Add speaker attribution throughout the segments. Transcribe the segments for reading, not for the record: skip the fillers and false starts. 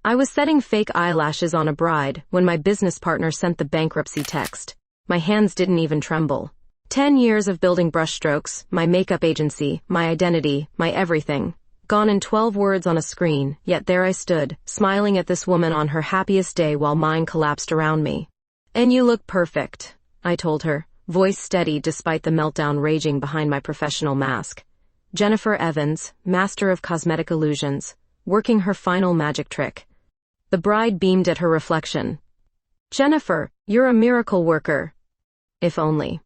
Speaker 1: I was setting fake eyelashes on a bride when my business partner sent the bankruptcy text. My hands didn't even tremble. 10 years of building brushstrokes, my makeup agency, my identity, my everything. Gone in 12 words on a screen, yet there I stood, smiling at this woman on her happiest day while mine collapsed around me. "And you look perfect," I told her, voice steady despite the meltdown raging behind my professional mask. Jennifer Evans, master of cosmetic illusions, working her final magic trick. The bride beamed at her reflection. "Jennifer, you're a miracle worker." If only.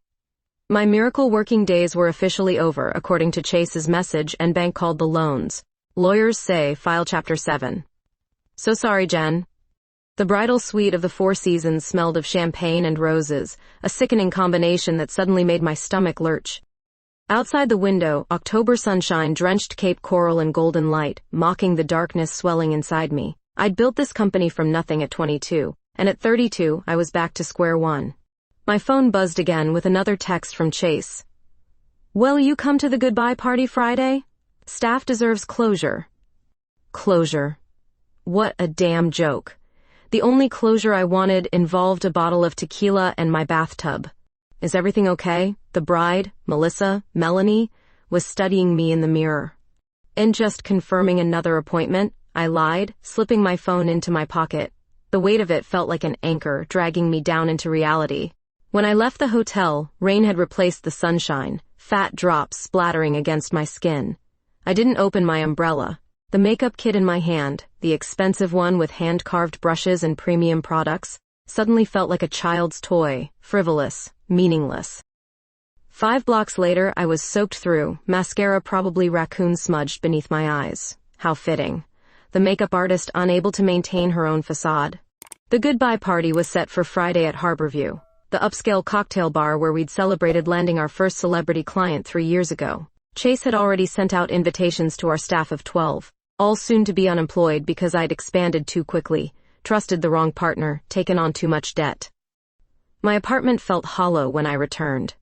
Speaker 1: My miracle working days were officially over, according to Chase's message, and bank called the loans. Lawyers say, file Chapter 7. "So sorry, Jen." The bridal suite of the Four Seasons smelled of champagne and roses, a sickening combination that suddenly made my stomach lurch. Outside the window, October sunshine drenched Cape Coral in golden light, mocking the darkness swelling inside me. I'd built this company from nothing at 22, and at 32, I was back to square one. My phone buzzed again with another text from Chase. "Will you come to the goodbye party Friday? Staff deserves closure." Closure. What a damn joke. The only closure I wanted involved a bottle of tequila and my bathtub. "Is everything okay?" The bride, Melissa, Melanie, was studying me in the mirror. "And just confirming another appointment," I lied, slipping my phone into my pocket. The weight of it felt like an anchor, dragging me down into reality. When I left the hotel, rain had replaced the sunshine, fat drops splattering against my skin. I didn't open my umbrella. The makeup kit in my hand, the expensive one with hand-carved brushes and premium products, suddenly felt like a child's toy, frivolous, meaningless. 5 blocks later, I was soaked through, mascara probably raccoon smudged beneath my eyes. How fitting. The makeup artist unable to maintain her own facade. The goodbye party was set for Friday at Harborview, the upscale cocktail bar where we'd celebrated landing our first celebrity client 3 years ago. Chase had already sent out invitations to our staff of 12, all soon to be unemployed because I'd expanded too quickly, trusted the wrong partner, taken on too much debt. My apartment felt hollow when I returned.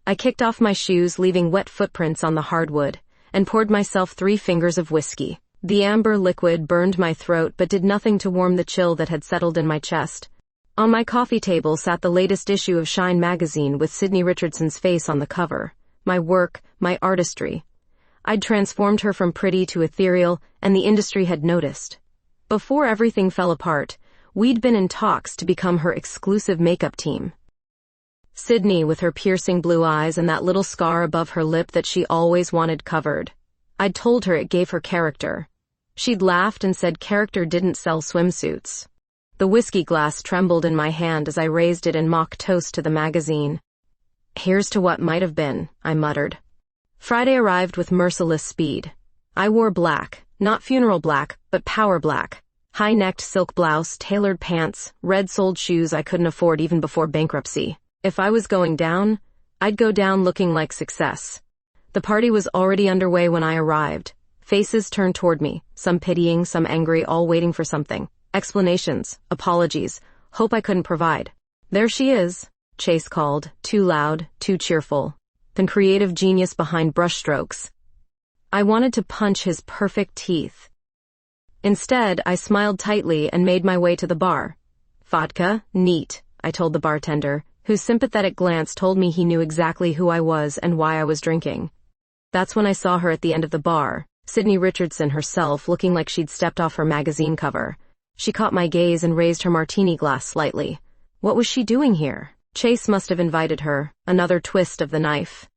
Speaker 1: I kicked off my shoes, leaving wet footprints on the hardwood, and poured myself 3 fingers of whiskey. The amber liquid burned my throat but did nothing to warm the chill that had settled in my chest. On my coffee table sat the latest issue of Shine magazine with Sydney Richardson's face on the cover. My work, my artistry. I'd transformed her from pretty to ethereal, and the industry had noticed. Before everything fell apart, we'd been in talks to become her exclusive makeup team. Sydney with her piercing blue eyes and that little scar above her lip that she always wanted covered. I'd told her it gave her character. She'd laughed and said character didn't sell swimsuits. The whiskey glass trembled in my hand as I raised it in mock toast to the magazine. "Here's to what might have been," I muttered. Friday arrived with merciless speed. I wore black, not funeral black, but power black. High-necked silk blouse, tailored pants, red-soled shoes I couldn't afford even before bankruptcy. If I was going down, I'd go down looking like success. The party was already underway when I arrived. Faces turned toward me, some pitying, some angry, all waiting for something. Explanations, apologies, hope I couldn't provide. "There she is," Chase called, too loud, too cheerful. The creative genius behind brushstrokes. I wanted to punch his perfect teeth. Instead, I smiled tightly and made my way to the bar. "Vodka, neat," I told the bartender, whose sympathetic glance told me he knew exactly who I was and why I was drinking. That's when I saw her at the end of the bar, Sydney Richardson herself, looking like she'd stepped off her magazine cover. She caught my gaze and raised her martini glass slightly. What was she doing here? Chase must have invited her, another twist of the knife.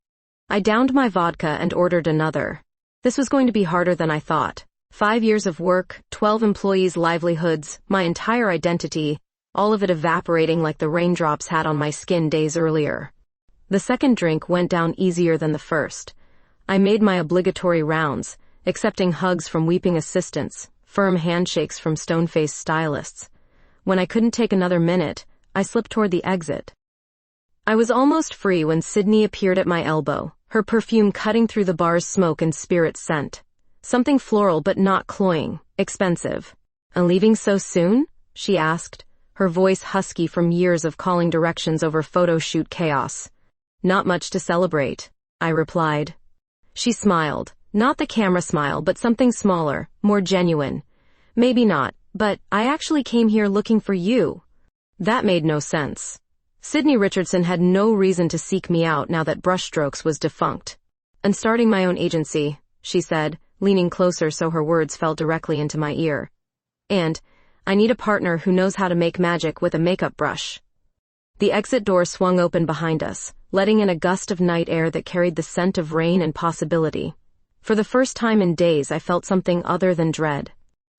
Speaker 1: I downed my vodka and ordered another. This was going to be harder than I thought. 5 years of work, 12 employees' livelihoods, my entire identity, all of it evaporating like the raindrops had on my skin days earlier. The second drink went down easier than the first. I made my obligatory rounds, accepting hugs from weeping assistants, firm handshakes from stone-faced stylists. When I couldn't take another minute, I slipped toward the exit. I was almost free when Sydney appeared at my elbow, her perfume cutting through the bar's smoke and spirit scent. Something floral but not cloying, expensive. "And leaving so soon?" she asked, her voice husky from years of calling directions over photo shoot chaos. "Not much to celebrate," I replied. She smiled, not the camera smile but something smaller, more genuine. "Maybe not, But I actually came here looking for you. That made no sense. Sydney Richardson had no reason to seek me out now that Brushstrokes was defunct. "And starting my own agency," she said, leaning closer so her words fell directly into my ear. "And I need a partner who knows how to make magic with a makeup brush." The exit door swung open behind us, letting in a gust of night air that carried the scent of rain and possibility. For the first time in days, I felt something other than dread.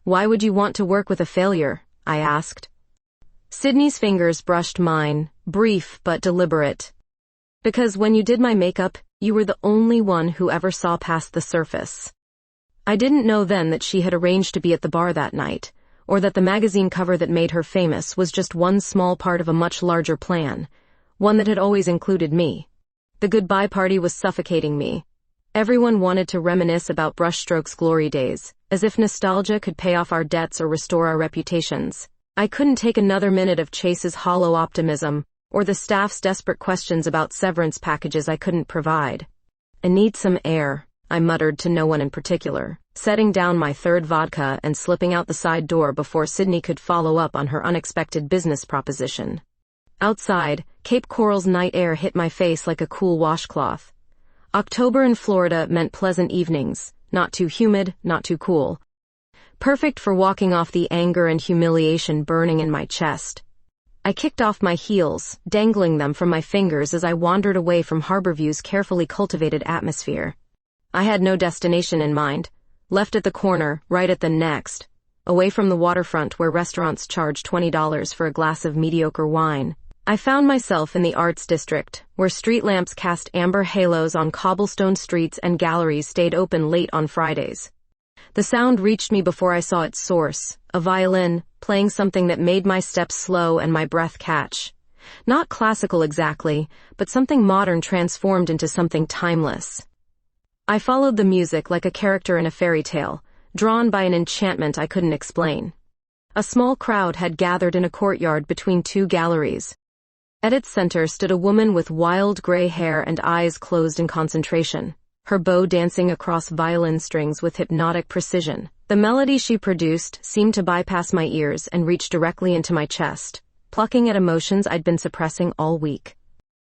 Speaker 1: "Why would you want to work with a failure?" I asked. Sydney's fingers brushed mine, brief but deliberate. "Because when you did my makeup, you were the only one who ever saw past the surface." I didn't know then that she had arranged to be at the bar that night, or that the magazine cover that made her famous was just one small part of a much larger plan, one that had always included me. The goodbye party was suffocating me. Everyone wanted to reminisce about Brushstrokes' glory days, as if nostalgia could pay off our debts or restore our reputations. I couldn't take another minute of Chase's hollow optimism, or the staff's desperate questions about severance packages I couldn't provide. "I need some air," I muttered to no one in particular, setting down my third vodka and slipping out the side door before Sydney could follow up on her unexpected business proposition. Outside, Cape Coral's night air hit my face like a cool washcloth. October in Florida meant pleasant evenings, not too humid, not too cool. Perfect for walking off the anger and humiliation burning in my chest. I kicked off my heels, dangling them from my fingers as I wandered away from Harborview's carefully cultivated atmosphere. I had no destination in mind. Left at the corner, right at the next. Away from the waterfront where restaurants charge $20 for a glass of mediocre wine. I found myself in the Arts District, where street lamps cast amber halos on cobblestone streets and galleries stayed open late on Fridays. The sound reached me before I saw its source, a violin, playing something that made my steps slow and my breath catch. Not classical exactly, but something modern transformed into something timeless. I followed the music like a character in a fairy tale, drawn by an enchantment I couldn't explain. A small crowd had gathered in a courtyard between two galleries. At its center stood a woman with wild gray hair and eyes closed in concentration, her bow dancing across violin strings with hypnotic precision. The melody she produced seemed to bypass my ears and reach directly into my chest, plucking at emotions I'd been suppressing all week.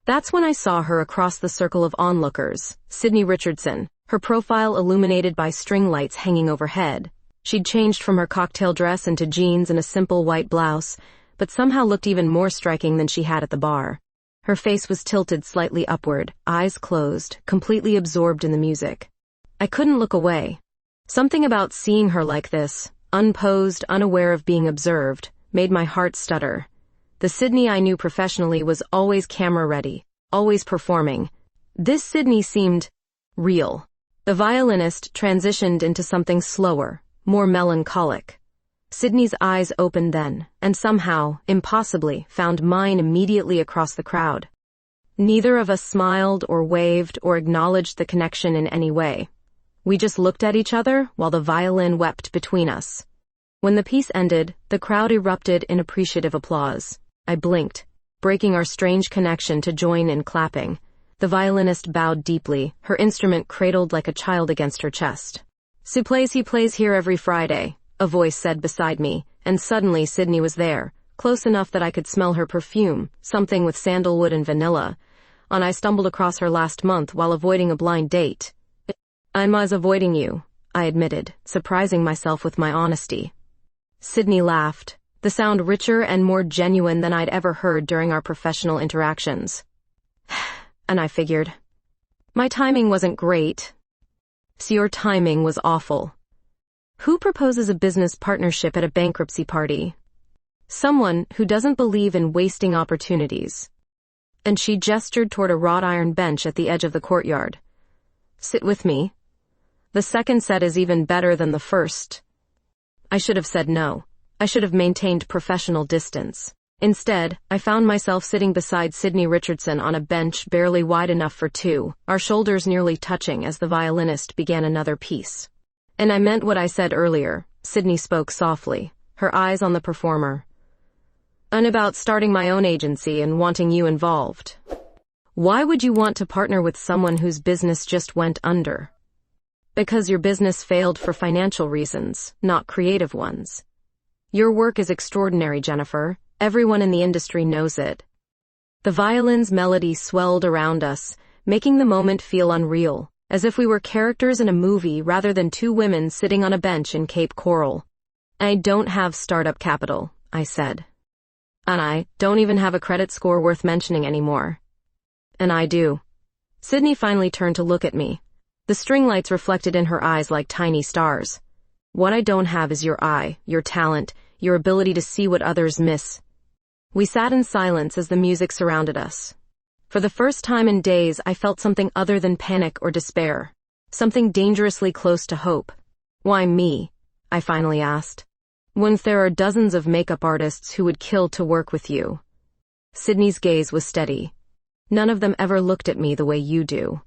Speaker 1: That's when I saw her across the circle of onlookers, Sydney Richardson, her profile illuminated by string lights hanging overhead. She'd changed from her cocktail dress into jeans and a simple white blouse, but somehow looked even more striking than she had at the bar. Her face was tilted slightly upward, eyes closed, completely absorbed in the music. I couldn't look away. Something about seeing her like this, unposed, unaware of being observed, made my heart stutter. The Sydney I knew professionally was always camera-ready, always performing. This Sydney seemed real. The violinist transitioned into something slower, more melancholic. Sydney's eyes opened then, and somehow, impossibly, found mine immediately across the crowd. Neither of us smiled or waved or acknowledged the connection in any way. We just looked at each other while the violin wept between us. When the piece ended, the crowd erupted in appreciative applause. I blinked, breaking our strange connection to join in clapping. The violinist bowed deeply, her instrument cradled like a child against her chest. "He plays here every Friday," a voice said beside me, and suddenly Sydney was there, close enough that I could smell her perfume, something with sandalwood and vanilla. I stumbled across her last month while avoiding a blind date. "I'm avoiding you," I admitted, surprising myself with my honesty. Sydney laughed, the sound richer and more genuine than I'd ever heard during our professional interactions. And I figured, my timing wasn't great. So your timing was awful. Who proposes a business partnership at a bankruptcy party? Someone who doesn't believe in wasting opportunities. And she gestured toward a wrought iron bench at the edge of the courtyard. "Sit with me. The second set is even better than the first." I should have said no. I should have maintained professional distance. Instead, I found myself sitting beside Sydney Richardson on a bench barely wide enough for two, our shoulders nearly touching as the violinist began another piece. "And I meant what I said earlier," Sydney spoke softly, her eyes on the performer. "And about starting my own agency and wanting you involved. Why would you want to partner with someone whose business just went under? Because your business failed for financial reasons, not creative ones. Your work is extraordinary, Jennifer. Everyone in the industry knows it. The violin's melody swelled around us, making the moment feel unreal, as if we were characters in a movie rather than two women sitting on a bench in Cape Coral. I don't have startup capital, I said. And I don't even have a credit score worth mentioning anymore. And I do. Sydney finally turned to look at me. The string lights reflected in her eyes like tiny stars. What I don't have is your eye, your talent, your ability to see what others miss. We sat in silence as the music surrounded us. For the first time in days, I felt something other than panic or despair. Something dangerously close to hope. Why me? I finally asked. Once there are dozens of makeup artists who would kill to work with you. Sydney's gaze was steady. None of them ever looked at me the way you do.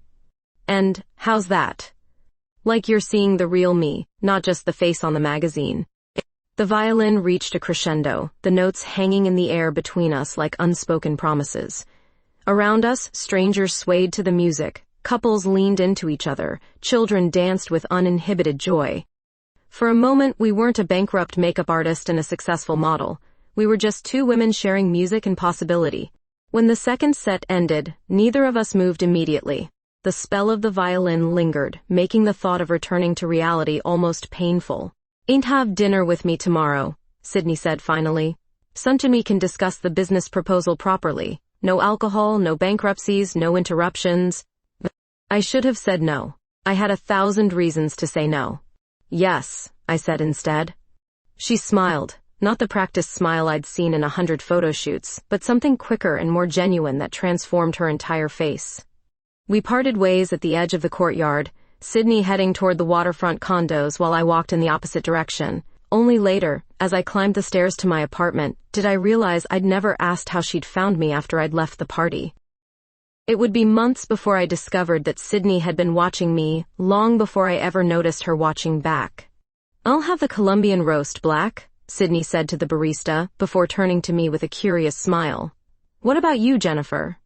Speaker 1: And how's that? Like you're seeing the real me, not just the face on the magazine. The violin reached a crescendo, the notes hanging in the air between us like unspoken promises. Around us, strangers swayed to the music, couples leaned into each other, children danced with uninhibited joy. For a moment, we weren't a bankrupt makeup artist and a successful model. We were just two women sharing music and possibility. When the second set ended, neither of us moved immediately. The spell of the violin lingered, making the thought of returning to reality almost painful. Ain't have dinner with me tomorrow, Sydney said finally. Such and me can discuss the business proposal properly. No alcohol, no bankruptcies, no interruptions. I should have said no. I had 1,000 reasons to say no. Yes, I said instead. She smiled, not the practiced smile I'd seen in 100 photo shoots, but something quicker and more genuine that transformed her entire face. We parted ways at the edge of the courtyard, Sydney heading toward the waterfront condos while I walked in the opposite direction. Only later, as I climbed the stairs to my apartment, did I realize I'd never asked how she'd found me after I'd left the party. It would be months before I discovered that Sydney had been watching me, long before I ever noticed her watching back. I'll have the Colombian roast, Black, Sydney said to the barista, before turning to me with a curious smile. What about you, Jennifer?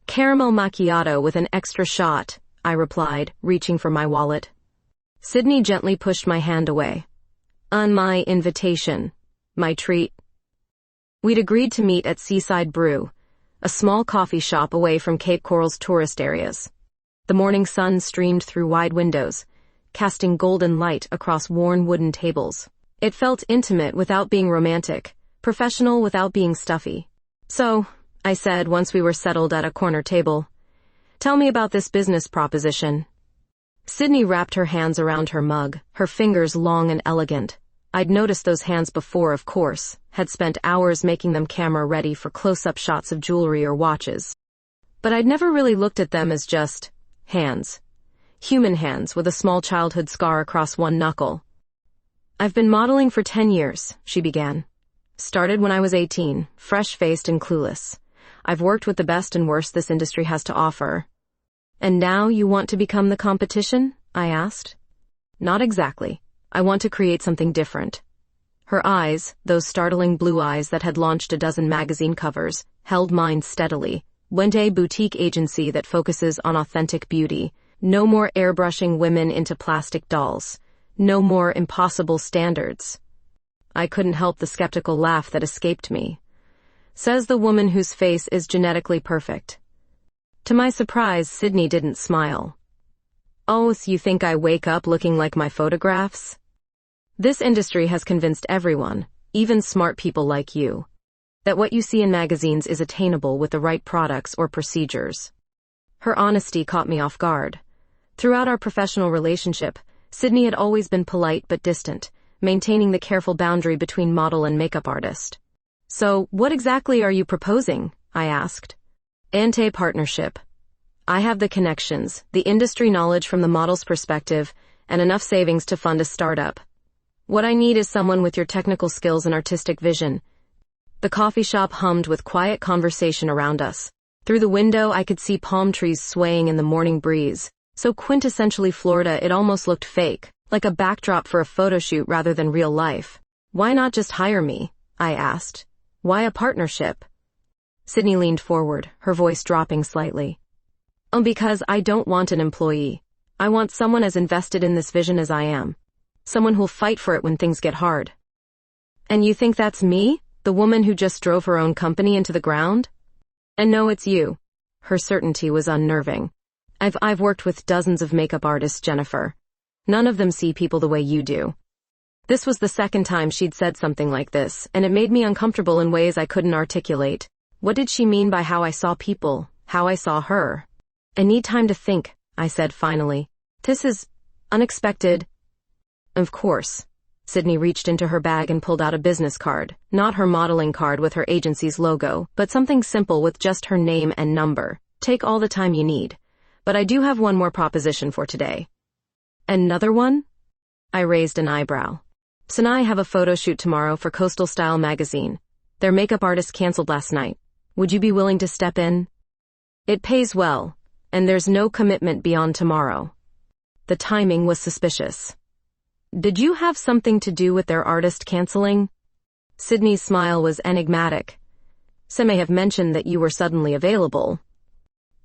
Speaker 1: Caramel macchiato with an extra shot, I replied, reaching for my wallet. Sydney gently pushed my hand away. On my invitation. My treat. We'd agreed to meet at Seaside Brew, a small coffee shop away from Cape Coral's tourist areas. The morning sun streamed through wide windows, casting golden light across worn wooden tables. It felt intimate without being romantic, professional without being stuffy. So, I said once we were settled at a corner table, tell me about this business proposition. Sydney wrapped her hands around her mug, her fingers long and elegant. I'd noticed those hands before, of course, had spent hours making them camera-ready for close-up shots of jewelry or watches. But I'd never really looked at them as just hands. Human hands with a small childhood scar across one knuckle. I've been modeling for 10 years, she began. Started when I was 18, fresh-faced and clueless. I've worked with the best and worst this industry has to offer. And now you want to become the competition? I asked. Not exactly. I want to create something different. Her eyes, those startling blue eyes that had launched a dozen magazine covers, held mine steadily. Wente boutique agency that focuses on authentic beauty. No more airbrushing women into plastic dolls. No more impossible standards. I couldn't help the skeptical laugh that escaped me. Says the woman whose face is genetically perfect. To my surprise, Sydney didn't smile. Oh, so you think I wake up looking like my photographs? This industry has convinced everyone, even smart people like you, that what you see in magazines is attainable with the right products or procedures. Her honesty caught me off guard. Throughout our professional relationship, Sydney had always been polite but distant, maintaining the careful boundary between model and makeup artist. So, what exactly are you proposing? I asked. Ante-partnership. I have the connections, the industry knowledge from the model's perspective, and enough savings to fund a startup. What I need is someone with your technical skills and artistic vision. The coffee shop hummed with quiet conversation around us. Through the window, I could see palm trees swaying in the morning breeze. So quintessentially Florida, it almost looked fake, like a backdrop for a photo shoot rather than real life. Why not just hire me? I asked. Why a partnership? Sydney leaned forward, her voice dropping slightly. Because I don't want an employee. I want someone as invested in this vision as I am. Someone who'll fight for it when things get hard. And you think that's me? The woman who just drove her own company into the ground? And no, it's you. Her certainty was unnerving. I've worked with dozens of makeup artists, Jennifer. None of them see people the way you do. This was the second time she'd said something like this, and it made me uncomfortable in ways I couldn't articulate. What did she mean by how I saw people, how I saw her? I need time to think, I said finally. This is unexpected. Of course. Sydney reached into her bag and pulled out a business card, not her modeling card with her agency's logo, but something simple with just her name and number. Take all the time you need. But I do have one more proposition for today. Another one? I raised an eyebrow. So I have a photo shoot tomorrow for Coastal Style magazine. Their makeup artist canceled last night. Would you be willing to step in? It pays well, and there's no commitment beyond tomorrow. The timing was suspicious. Did you have something to do with their artist canceling? Sydney's smile was enigmatic. Some may have mentioned that you were suddenly available.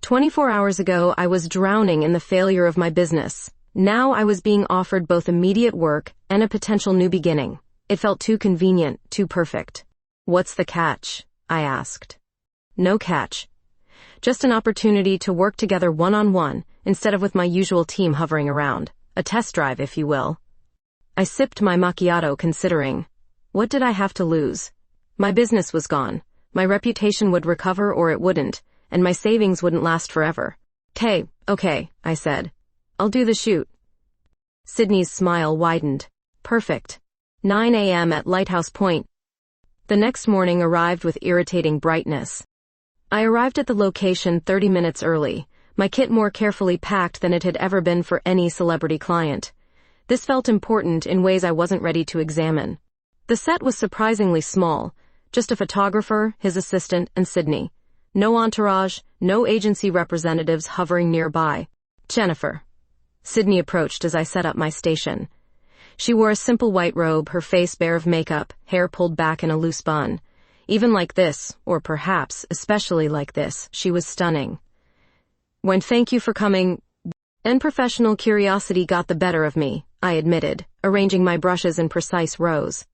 Speaker 1: 24 hours ago, I was drowning in the failure of my business. Now I was being offered both immediate work and a potential new beginning. It felt too convenient, too perfect. What's the catch? I asked. No catch. Just an opportunity to work together one-on-one instead of with my usual team hovering around. A test drive, if you will. I sipped my macchiato, considering. What did I have to lose? My business was gone. My reputation would recover or it wouldn't, and my savings wouldn't last forever. Okay, I said. I'll do the shoot. Sydney's smile widened. Perfect. 9 a.m. at Lighthouse Point. The next morning arrived with irritating brightness. I arrived at the location 30 minutes early, my kit more carefully packed than it had ever been for any celebrity client. This felt important in ways I wasn't ready to examine. The set was surprisingly small, just a photographer, his assistant, and Sydney. No entourage, no agency representatives hovering nearby. Jennifer. Sydney approached as I set up my station. She wore a simple white robe, her face bare of makeup, hair pulled back in a loose bun. Even like this, or perhaps especially like this, she was stunning. When thank you for coming, and professional curiosity got the better of me, I admitted, arranging my brushes in precise rows.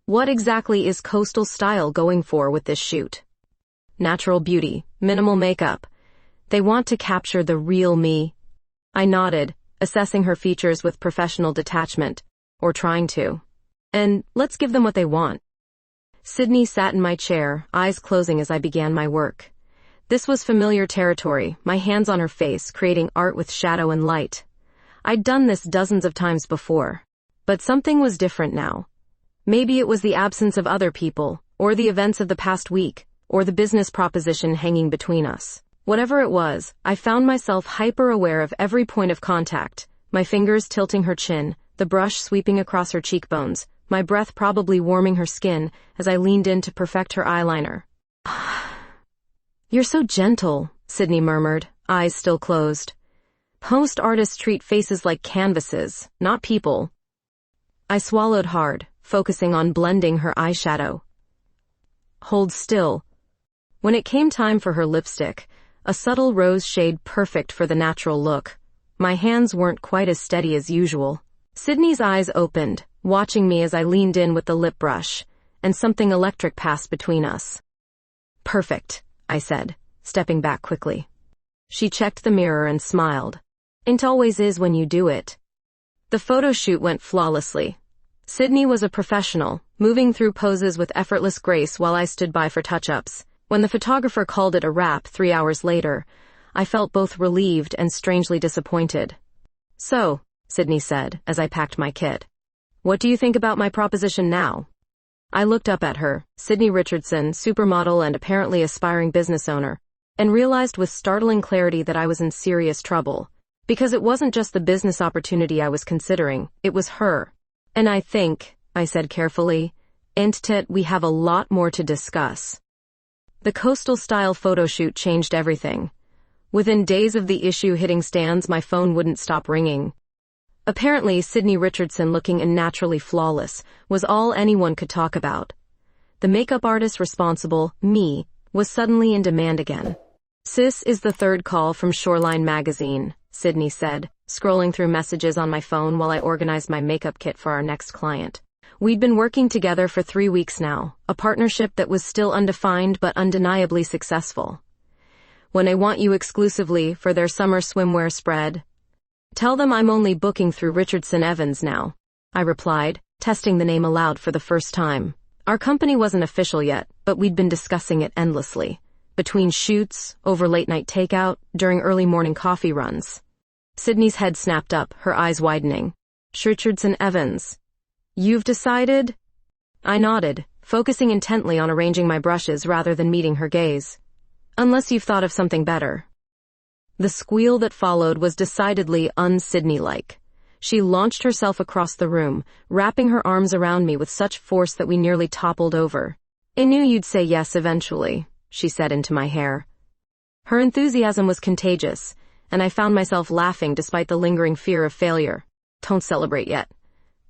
Speaker 1: What exactly is Coastal Style going for with this shoot? Natural beauty, minimal makeup. They want to capture the real me. I nodded, assessing her features with professional detachment, or trying to. And let's give them what they want. Sydney sat in my chair, eyes closing as I began my work. This was familiar territory, my hands on her face, creating art with shadow and light. I'd done this dozens of times before. But something was different now. Maybe it was the absence of other people, or the events of the past week, or the business proposition hanging between us. Whatever it was, I found myself hyper-aware of every point of contact, my fingers tilting her chin, the brush sweeping across her cheekbones, my breath probably warming her skin as I leaned in to perfect her eyeliner. You're so gentle, Sydney murmured, eyes still closed. Most artists treat faces like canvases, not people. I swallowed hard, focusing on blending her eyeshadow. Hold still. When it came time for her lipstick, a subtle rose shade perfect for the natural look, my hands weren't quite as steady as usual. Sydney's eyes opened, watching me as I leaned in with the lip brush, and something electric passed between us. Perfect, I said, stepping back quickly. She checked the mirror and smiled. It always is when you do it. The photo shoot went flawlessly. Sydney was a professional, moving through poses with effortless grace while I stood by for touch-ups. When the photographer called it a wrap 3 hours later, I felt both relieved and strangely disappointed. So, Sydney said, as I packed my kit. What do you think about my proposition now? I looked up at her, Sydney Richardson, supermodel and apparently aspiring business owner, and realized with startling clarity that I was in serious trouble. Because it wasn't just the business opportunity I was considering, it was her. And I think, I said carefully, we have a lot more to discuss. The Coastal Style photo shoot changed everything. Within days of the issue hitting stands, my phone wouldn't stop ringing. Apparently, Sydney Richardson, looking unnaturally flawless, was all anyone could talk about. The makeup artist responsible, me, was suddenly in demand again. Sis is the third call from Shoreline magazine, Sydney said, scrolling through messages on my phone while I organized my makeup kit for our next client. We'd been working together for 3 weeks now, a partnership that was still undefined but undeniably successful. When I want you exclusively for their summer swimwear spread, tell them I'm only booking through Richardson Evans now, I replied, testing the name aloud for the first time. Our company wasn't official yet, but we'd been discussing it endlessly. Between shoots, over late-night takeout, during early morning coffee runs. Sydney's head snapped up, her eyes widening. Richardson Evans. You've decided? I nodded, focusing intently on arranging my brushes rather than meeting her gaze. Unless you've thought of something better. The squeal that followed was decidedly un-Sydney-like. She launched herself across the room, wrapping her arms around me with such force that we nearly toppled over. I knew you'd say yes eventually, she said into my hair. Her enthusiasm was contagious, and I found myself laughing despite the lingering fear of failure. Don't celebrate yet.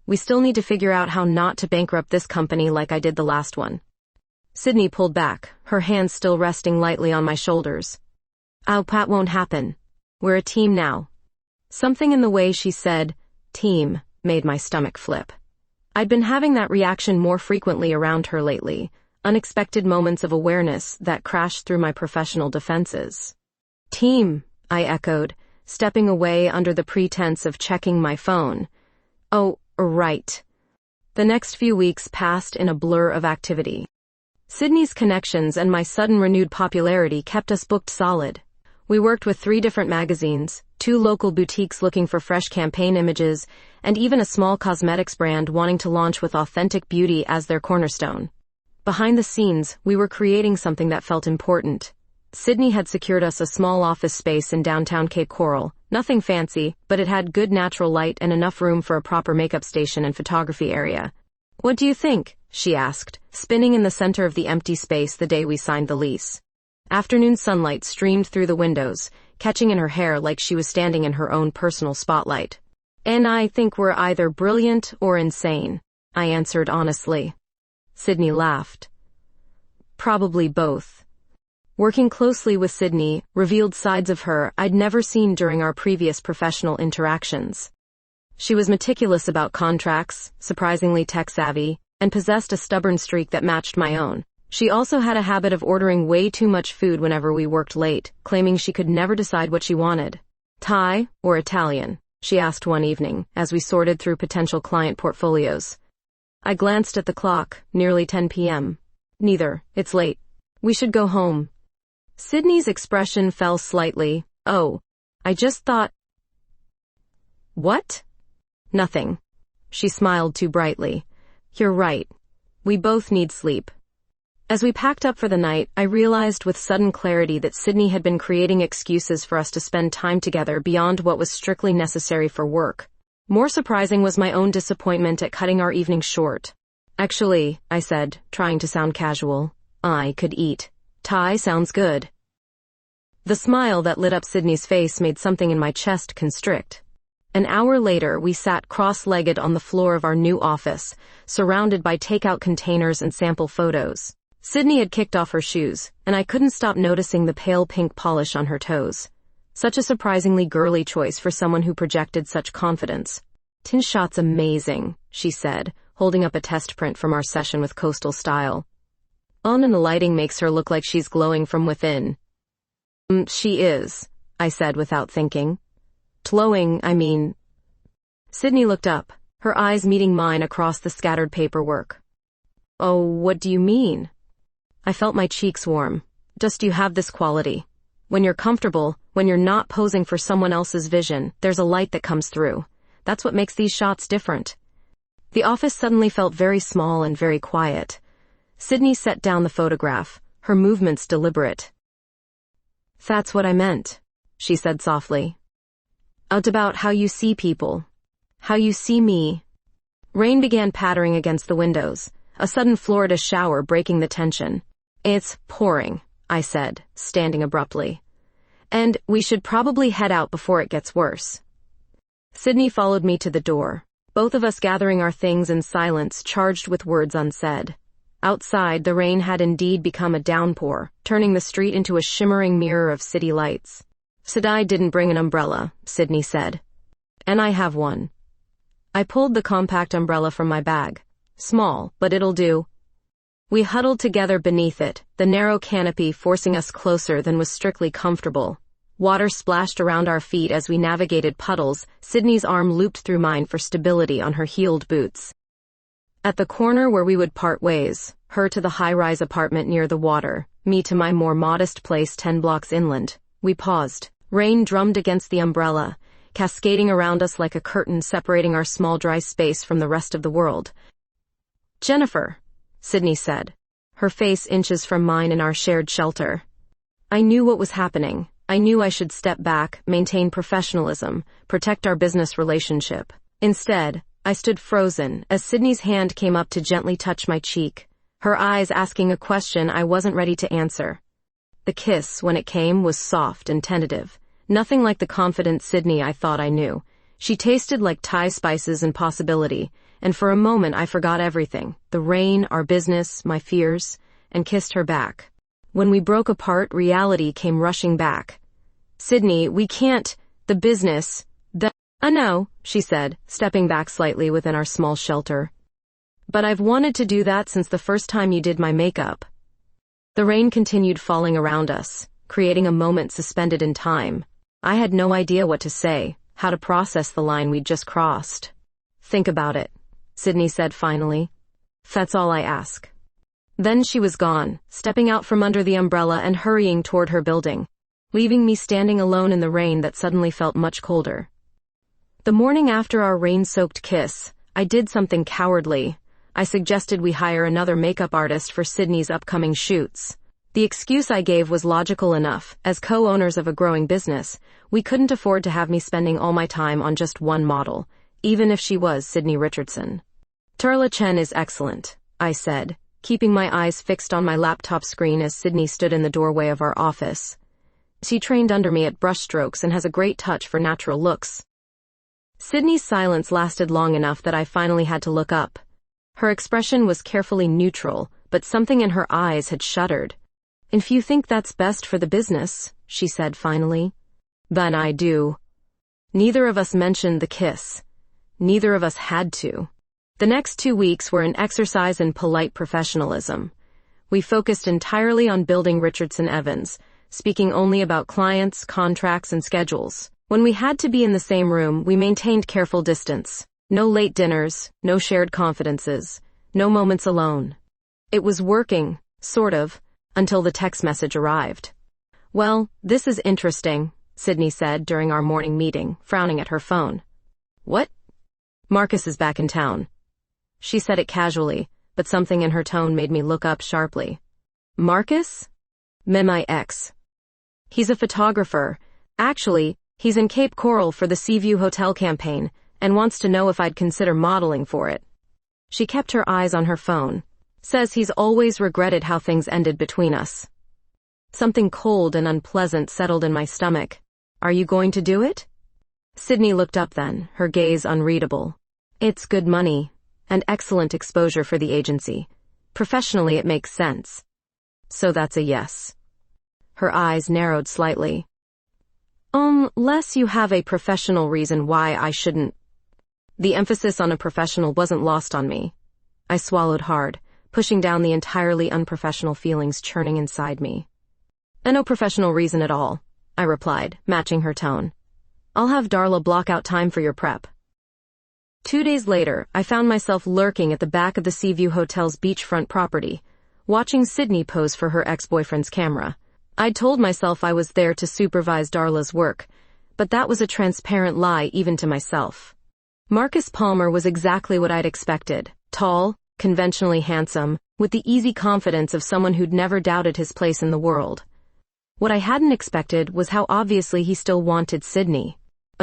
Speaker 1: We still need to figure out how not to bankrupt this company like I did the last one. Sydney pulled back, her hands still resting lightly on my shoulders. Oh, that won't happen. We're a team now. Something in the way she said, team, made my stomach flip. I'd been having that reaction more frequently around her lately, unexpected moments of awareness that crashed through my professional defenses. Team, I echoed, stepping away under the pretense of checking my phone. Oh, right. The next few weeks passed in a blur of activity. Sydney's connections and my sudden renewed popularity kept us booked solid. We worked with 3 different magazines, 2 local boutiques looking for fresh campaign images, and even a small cosmetics brand wanting to launch with authentic beauty as their cornerstone. Behind the scenes, we were creating something that felt important. Sydney had secured us a small office space in downtown Cape Coral. Nothing fancy, but it had good natural light and enough room for a proper makeup station and photography area. What do you think? She asked, spinning in the center of the empty space the day we signed the lease. Afternoon sunlight streamed through the windows, catching in her hair like she was standing in her own personal spotlight. And I think we're either brilliant or insane, I answered honestly. Sydney laughed. Probably both. Working closely with Sydney revealed sides of her I'd never seen during our previous professional interactions. She was meticulous about contracts, surprisingly tech-savvy, and possessed a stubborn streak that matched my own. She also had a habit of ordering way too much food whenever we worked late, claiming she could never decide what she wanted. Thai or Italian? She asked one evening, as we sorted through potential client portfolios. I glanced at the clock, nearly 10 p.m. Neither, it's late. We should go home. Sydney's expression fell slightly. Oh, I just thought... What? Nothing. She smiled too brightly. You're right. We both need sleep. As we packed up for the night, I realized with sudden clarity that Sydney had been creating excuses for us to spend time together beyond what was strictly necessary for work. More surprising was my own disappointment at cutting our evening short. Actually, I said, trying to sound casual, I could eat. Thai sounds good. The smile that lit up Sydney's face made something in my chest constrict. An hour later, we sat cross-legged on the floor of our new office, surrounded by takeout containers and sample photos. Sydney had kicked off her shoes, and I couldn't stop noticing the pale pink polish on her toes. Such a surprisingly girly choice for someone who projected such confidence. Tin shot's amazing, she said, holding up a test print from our session with Coastal Style. And the lighting makes her look like she's glowing from within. She is, I said without thinking. Glowing, I mean. Sydney looked up, her eyes meeting mine across the scattered paperwork. Oh, what do you mean? I felt my cheeks warm. Just you have this quality. When you're comfortable, when you're not posing for someone else's vision, there's a light that comes through. That's what makes these shots different. The office suddenly felt very small and very quiet. Sydney set down the photograph, her movements deliberate. That's what I meant, she said softly. It's about how you see people. How you see me. Rain began pattering against the windows, a sudden Florida shower breaking the tension. It's pouring, I said, standing abruptly. And we should probably head out before it gets worse. Sydney followed me to the door, both of us gathering our things in silence charged with words unsaid. Outside, the rain had indeed become a downpour, turning the street into a shimmering mirror of city lights. Sadai didn't bring an umbrella, Sydney said. And I have one. I pulled the compact umbrella from my bag. Small, but it'll do. We huddled together beneath it, the narrow canopy forcing us closer than was strictly comfortable. Water splashed around our feet as we navigated puddles. Sydney's arm looped through mine for stability on her heeled boots. At the corner where we would part ways, her to the high-rise apartment near the water, me to my more modest place 10 blocks inland, we paused. Rain drummed against the umbrella, cascading around us like a curtain separating our small dry space from the rest of the world. "Jennifer," Sydney said, her face inches from mine in our shared shelter. I knew what was happening. I knew I should step back, maintain professionalism, protect our business relationship. Instead, I stood frozen as Sydney's hand came up to gently touch my cheek, her eyes asking a question I wasn't ready to answer. The kiss, when it came, was soft and tentative, nothing like the confident Sydney I thought I knew. She tasted like Thai spices and possibility, and for a moment I forgot everything, the rain, our business, my fears, and kissed her back. When we broke apart, reality came rushing back. "Sydney, we can't, the business, no," she said, stepping back slightly within our small shelter. "But I've wanted to do that since the first time you did my makeup." The rain continued falling around us, creating a moment suspended in time. I had no idea what to say, how to process the line we'd just crossed. "Think about it," Sydney said finally. "That's all I ask." Then she was gone, stepping out from under the umbrella and hurrying toward her building, leaving me standing alone in the rain that suddenly felt much colder. The morning after our rain-soaked kiss, I did something cowardly. I suggested we hire another makeup artist for Sydney's upcoming shoots. The excuse I gave was logical enough. As co-owners of a growing business, we couldn't afford to have me spending all my time on just one model, even if she was Sydney Richardson. "Darla Chen is excellent," I said, keeping my eyes fixed on my laptop screen as Sydney stood in the doorway of our office. "She trained under me at brushstrokes and has a great touch for natural looks." Sydney's silence lasted long enough that I finally had to look up. Her expression was carefully neutral, but something in her eyes had shuddered. "If you think that's best for the business," she said finally, "then I do." Neither of us mentioned the kiss. Neither of us had to. The next 2 weeks were an exercise in polite professionalism. We focused entirely on building Richardson Evans, speaking only about clients, contracts, and schedules. When we had to be in the same room, we maintained careful distance. No late dinners, no shared confidences, no moments alone. It was working, sort of, until the text message arrived. "Well, this is interesting," Sydney said during our morning meeting, frowning at her phone. "What?" "Marcus is back in town." She said it casually, but something in her tone made me look up sharply. "Marcus?" "My ex. He's a photographer. Actually, he's in Cape Coral for the Seaview Hotel campaign, and wants to know if I'd consider modeling for it." She kept her eyes on her phone. "Says he's always regretted how things ended between us." Something cold and unpleasant settled in my stomach. "Are you going to do it?" Sydney looked up then, her gaze unreadable. "It's good money, and excellent exposure for the agency. Professionally, it makes sense." "So that's a yes." Her eyes narrowed slightly. "Unless you have a professional reason why I shouldn't." The emphasis on a professional wasn't lost on me. I swallowed hard, pushing down the entirely unprofessional feelings churning inside me. "No professional reason at all," I replied, matching her tone. "I'll have Darla block out time for your prep." 2 days later, I found myself lurking at the back of the Seaview Hotel's beachfront property, watching Sydney pose for her ex-boyfriend's camera. I'd told myself I was there to supervise Darla's work, but that was a transparent lie even to myself. Marcus Palmer was exactly what I'd expected. Tall, conventionally handsome, with the easy confidence of someone who'd never doubted his place in the world. What I hadn't expected was how obviously he still wanted Sydney.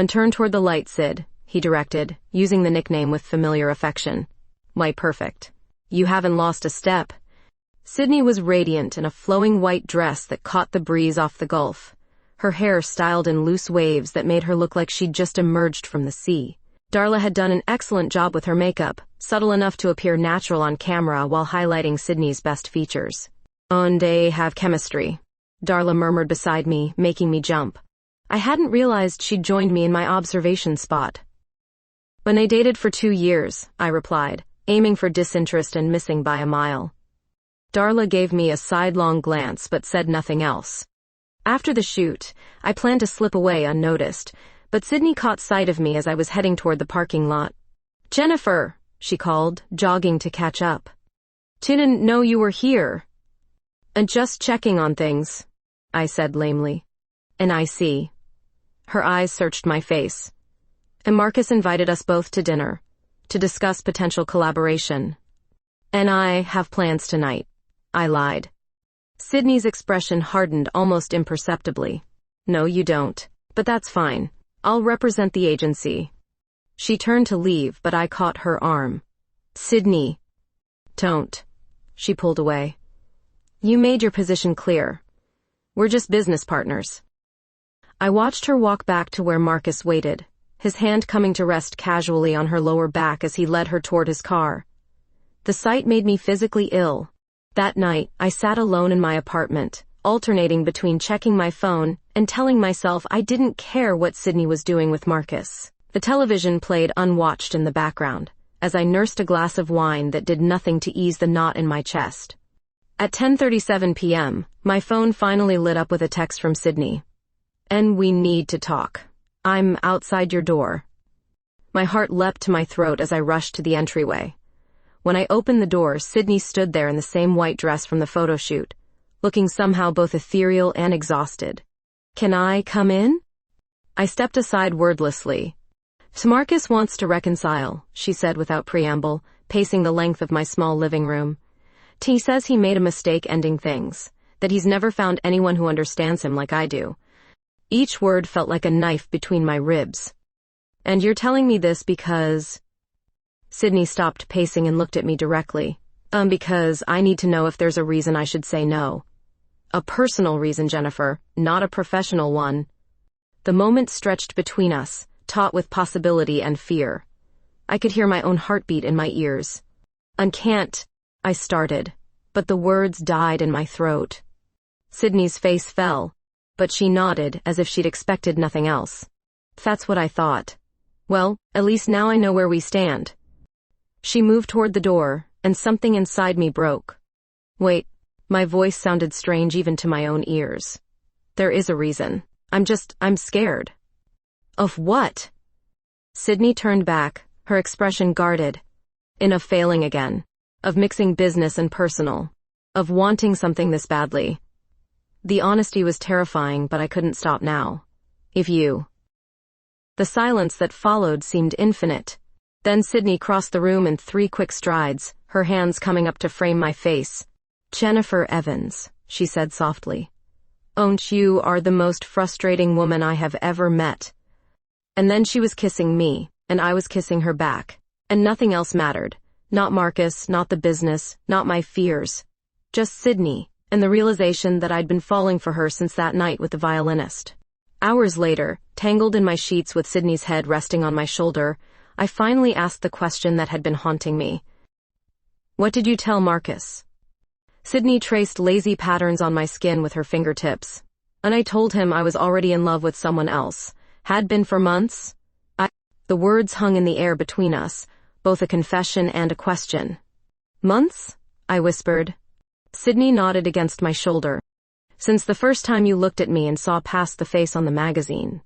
Speaker 1: "Turn toward the light, Sid," he directed, using the nickname with familiar affection. "Why, perfect. You haven't lost a step." Sydney was radiant in a flowing white dress that caught the breeze off the Gulf, her hair styled in loose waves that made her look like she'd just emerged from the sea. Darla had done an excellent job with her makeup, subtle enough to appear natural on camera while highlighting Sydney's best features. "And they have chemistry," Darla murmured beside me, making me jump. I hadn't realized she'd joined me in my observation spot. "When they dated for 2 years," I replied, aiming for disinterest and missing by a mile. Darla gave me a sidelong glance but said nothing else. After the shoot, I planned to slip away unnoticed, but Sydney caught sight of me as I was heading toward the parking lot. "Jennifer," she called, jogging to catch up. "Didn't know you were here." "And just checking on things," I said lamely. "And I see." Her eyes searched my face. "And Marcus invited us both to dinner, to discuss potential collaboration." "And I have plans tonight," I lied. Sydney's expression hardened almost imperceptibly. "No, you don't. But that's fine. I'll represent the agency." She turned to leave, but I caught her arm. "Sydney." "Don't." She pulled away. "You made your position clear. We're just business partners." I watched her walk back to where Marcus waited, his hand coming to rest casually on her lower back as he led her toward his car. The sight made me physically ill. That night, I sat alone in my apartment, alternating between checking my phone and telling myself I didn't care what Sydney was doing with Marcus. The television played unwatched in the background, as I nursed a glass of wine that did nothing to ease the knot in my chest. At 10:37 p.m., my phone finally lit up with a text from Sydney. "And we need to talk. I'm outside your door." My heart leapt to my throat as I rushed to the entryway. When I opened the door, Sydney stood there in the same white dress from the photo shoot, looking somehow both ethereal and exhausted. "Can I come in?" I stepped aside wordlessly. "Marcus wants to reconcile," she said without preamble, pacing the length of my small living room. "He says he made a mistake ending things, that he's never found anyone who understands him like I do." Each word felt like a knife between my ribs. "And you're telling me this because—" Sydney stopped pacing and looked at me directly. Because I need to know if there's a reason I should say no." "A personal reason, Jennifer, not a professional one." The moment stretched between us, taut with possibility and fear. I could hear my own heartbeat in my ears. "Can't," I started, but the words died in my throat. Sydney's face fell, but she nodded as if she'd expected nothing else. "That's what I thought." "Well, at least now I know where we stand." She moved toward the door, and something inside me broke. "Wait," my voice sounded strange even to my own ears. "There is a reason. I'm scared." "Of what?" Sydney turned back, her expression guarded. "Of failing again. Of mixing business and personal. Of wanting something this badly." The honesty was terrifying, but I couldn't stop now. "If you—" The silence that followed seemed infinite. Then Sydney crossed the room in 3 quick strides, her hands coming up to frame my face. "Jennifer Evans," she said softly. You are the most frustrating woman I have ever met." And then she was kissing me, and I was kissing her back. And nothing else mattered. Not Marcus, not the business, not my fears. Just Sydney, and the realization that I'd been falling for her since that night with the violinist. Hours later, tangled in my sheets with Sydney's head resting on my shoulder, I finally asked the question that had been haunting me. "What did you tell Marcus?" Sydney traced lazy patterns on my skin with her fingertips. "And I told him I was already in love with someone else. Had been for months." The words hung in the air between us, both a confession and a question. "Months?" I whispered. Sydney nodded against my shoulder. "Since the first time you looked at me and saw past the face on the magazine."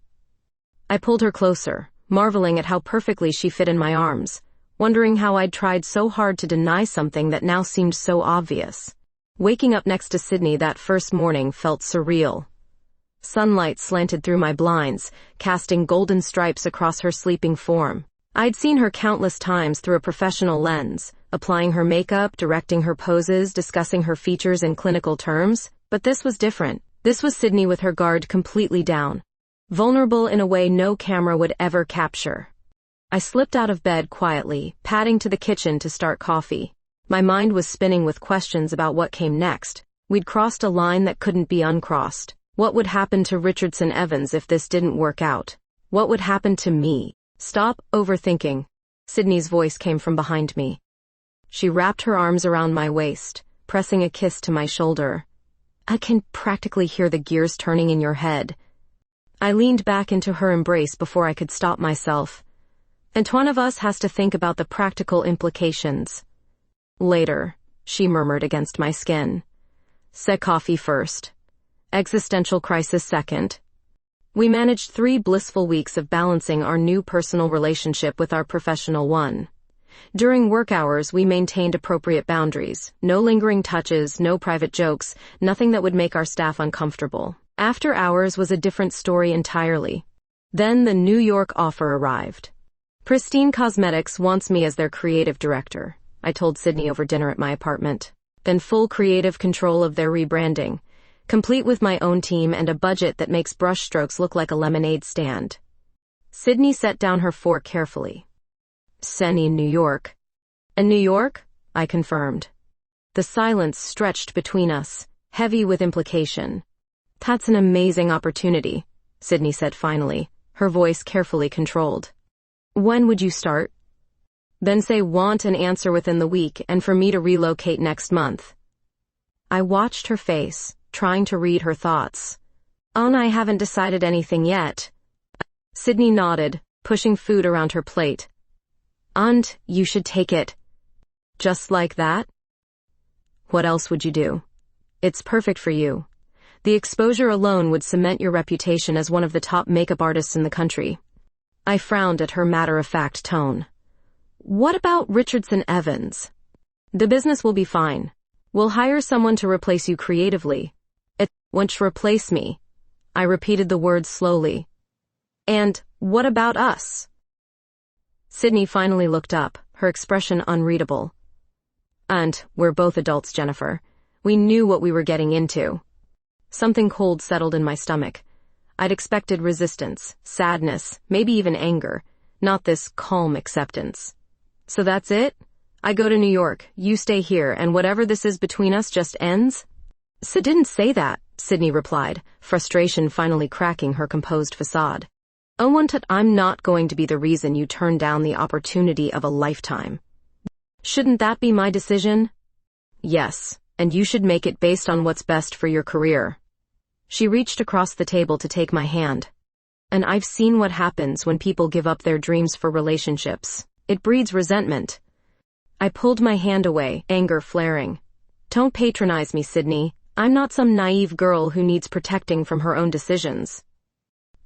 Speaker 1: I pulled her closer, marveling at how perfectly she fit in my arms, wondering how I'd tried so hard to deny something that now seemed so obvious. Waking up next to Sydney that first morning felt surreal. Sunlight slanted through my blinds, casting golden stripes across her sleeping form. I'd seen her countless times through a professional lens, applying her makeup, directing her poses, discussing her features in clinical terms, but this was different. This was Sydney with her guard completely down. Vulnerable in a way no camera would ever capture. I slipped out of bed quietly, padding to the kitchen to start coffee. My mind was spinning with questions about what came next. We'd crossed a line that couldn't be uncrossed. What would happen to Richardson Evans if this didn't work out? What would happen to me? "Stop overthinking." Sydney's voice came from behind me. She wrapped her arms around my waist, pressing a kiss to my shoulder. "I can practically hear the gears turning in your head." I leaned back into her embrace before I could stop myself. And one of us has to think about the practical implications. Later, she murmured against my skin. Se coffee first. Existential crisis second. We managed 3 blissful weeks of balancing our new personal relationship with our professional one. During work hours, we maintained appropriate boundaries. No lingering touches, no private jokes, nothing that would make our staff uncomfortable. After hours was a different story entirely. Then the New York offer arrived. Pristine Cosmetics wants me as their creative director, I told Sydney over dinner at my apartment. Then full creative control of their rebranding, complete with my own team and a budget that makes brushstrokes look like a lemonade stand. Sydney set down her fork carefully. Senny, New York. And New York? I confirmed. The silence stretched between us, heavy with implication. That's an amazing opportunity, Sydney said finally, her voice carefully controlled. When would you start? Then say want an answer within the week and for me to relocate next month. I watched her face, trying to read her thoughts. Oh, I haven't decided anything yet. Sydney nodded, pushing food around her plate. And you should take it. Just like that? What else would you do? It's perfect for you. The exposure alone would cement your reputation as one of the top makeup artists in the country. I frowned at her matter-of-fact tone. What about Richardson Evans? The business will be fine. We'll hire someone to replace you creatively. It won't replace me. I repeated the words slowly. And what about us? Sydney finally looked up, her expression unreadable. And we're both adults, Jennifer. We knew what we were getting into. Something cold settled in my stomach. I'd expected resistance, sadness, maybe even anger, not this calm acceptance. So that's it? I go to New York, you stay here, and whatever this is between us just ends? Sid didn't say that, Sydney replied, frustration finally cracking her composed facade. I'm not going to be the reason you turn down the opportunity of a lifetime. Shouldn't that be my decision? Yes, and you should make it based on what's best for your career. She reached across the table to take my hand. And I've seen what happens when people give up their dreams for relationships. It breeds resentment. I pulled my hand away, anger flaring. Don't patronize me, Sydney. I'm not some naive girl who needs protecting from her own decisions.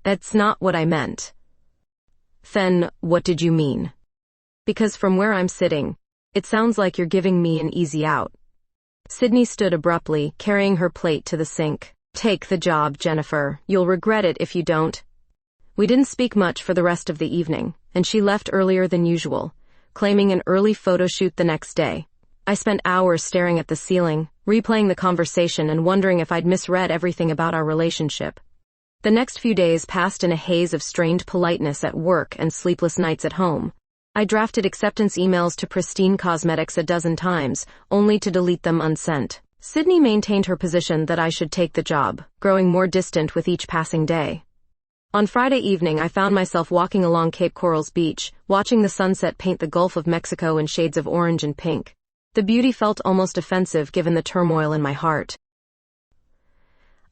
Speaker 1: That's not what I meant. Then, what did you mean? Because from where I'm sitting, it sounds like you're giving me an easy out. Sydney stood abruptly, carrying her plate to the sink. Take the job, Jennifer. You'll regret it if you don't. We didn't speak much for the rest of the evening, and she left earlier than usual, claiming an early photo shoot the next day. I spent hours staring at the ceiling, replaying the conversation and wondering if I'd misread everything about our relationship. The next few days passed in a haze of strained politeness at work and sleepless nights at home. I drafted acceptance emails to Pristine Cosmetics a dozen times, only to delete them unsent. Sydney maintained her position that I should take the job, growing more distant with each passing day. On Friday evening, I found myself walking along Cape Coral's beach, watching the sunset paint the Gulf of Mexico in shades of orange and pink. The beauty felt almost offensive given the turmoil in my heart.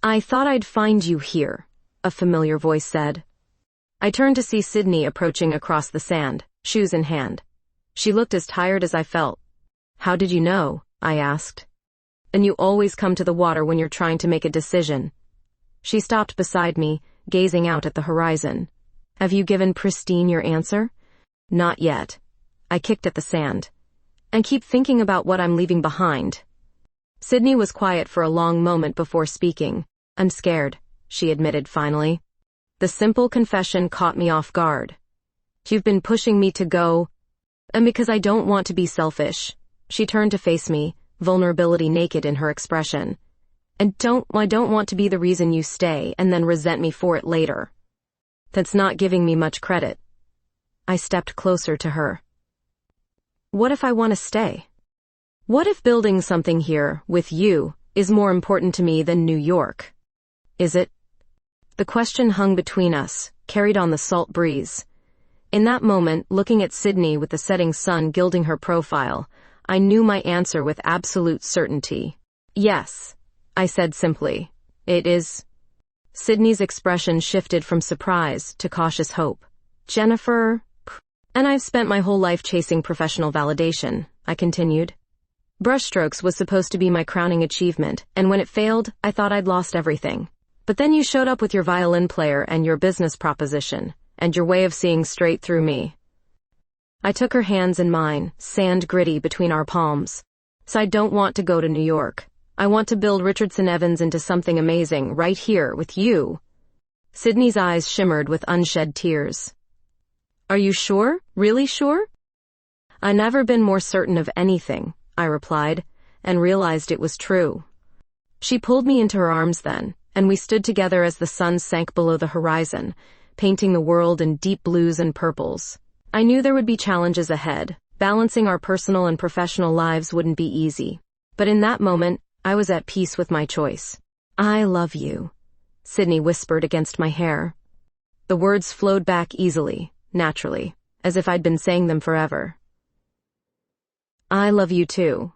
Speaker 1: I thought I'd find you here, a familiar voice said. I turned to see Sydney approaching across the sand, shoes in hand. She looked as tired as I felt. How did you know? I asked. And you always come to the water when you're trying to make a decision. She stopped beside me, gazing out at the horizon. Have you given Pristine your answer? Not yet. I kicked at the sand. And keep thinking about what I'm leaving behind. Sydney was quiet for a long moment before speaking. I'm scared, she admitted finally. The simple confession caught me off guard. You've been pushing me to go, and because I don't want to be selfish. She turned to face me, vulnerability naked in her expression. And I don't want to be the reason you stay and then resent me for it later. That's not giving me much credit. I stepped closer to her. What if I want to stay? What if building something here, with you, is more important to me than New York? Is it? The question hung between us, carried on the salt breeze. In that moment, looking at Sydney with the setting sun gilding her profile, I knew my answer with absolute certainty. Yes, I said simply. It is. Sydney's expression shifted from surprise to cautious hope. Jennifer, And I've spent my whole life chasing professional validation, I continued. Brushstrokes was supposed to be my crowning achievement, and when it failed, I thought I'd lost everything. But then you showed up with your violin player and your business proposition, and your way of seeing straight through me. I took her hands in mine, sand gritty between our palms. So I don't want to go to New York. I want to build Richardson Evans into something amazing right here with you. Sydney's eyes shimmered with unshed tears. Are you sure? Really sure? I've never been more certain of anything, I replied, and realized it was true. She pulled me into her arms then, and we stood together as the sun sank below the horizon, painting the world in deep blues and purples. I knew there would be challenges ahead. Balancing our personal and professional lives wouldn't be easy. But in that moment, I was at peace with my choice. I love you, Sydney whispered against my hair. The words flowed back easily, naturally, as if I'd been saying them forever. I love you too.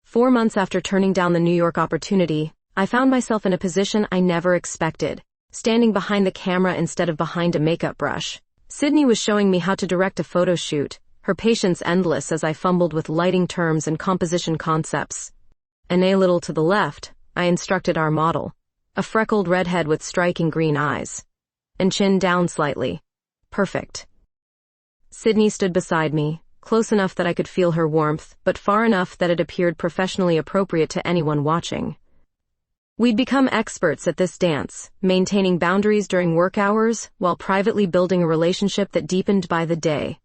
Speaker 1: 4 months after turning down the New York opportunity, I found myself in a position I never expected, standing behind the camera instead of behind a makeup brush. Sydney was showing me how to direct a photo shoot, her patience endless as I fumbled with lighting terms and composition concepts. And a little to the left, I instructed our model, a freckled redhead with striking green eyes, and chin down slightly. Perfect. Sydney stood beside me, close enough that I could feel her warmth, but far enough that it appeared professionally appropriate to anyone watching. We'd become experts at this dance, maintaining boundaries during work hours, while privately building a relationship that deepened by the day.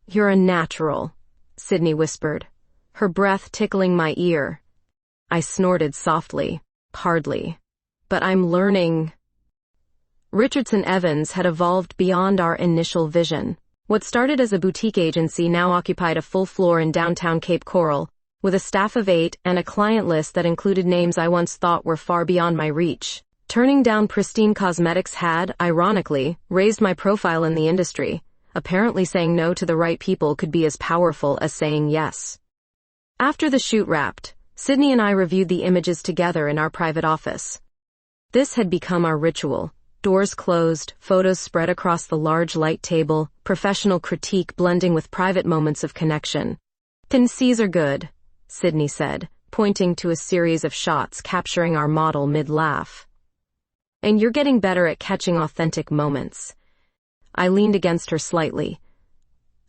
Speaker 1: You're a natural, Sydney whispered, her breath tickling my ear. I snorted softly, hardly. But I'm learning. Richardson Evans had evolved beyond our initial vision. What started as a boutique agency now occupied a full floor in downtown Cape Coral, with a staff of 8 and a client list that included names I once thought were far beyond my reach. Turning down pristine cosmetics had, ironically, raised my profile in the industry. Apparently saying no to the right people could be as powerful as saying yes. After the shoot wrapped, Sydney and I reviewed the images together in our private office. This had become our ritual. Doors closed, photos spread across the large light table, professional critique blending with private moments of connection. Tendencies are good, Sydney said, pointing to a series of shots capturing our model mid-laugh. And you're getting better at catching authentic moments. I leaned against her slightly.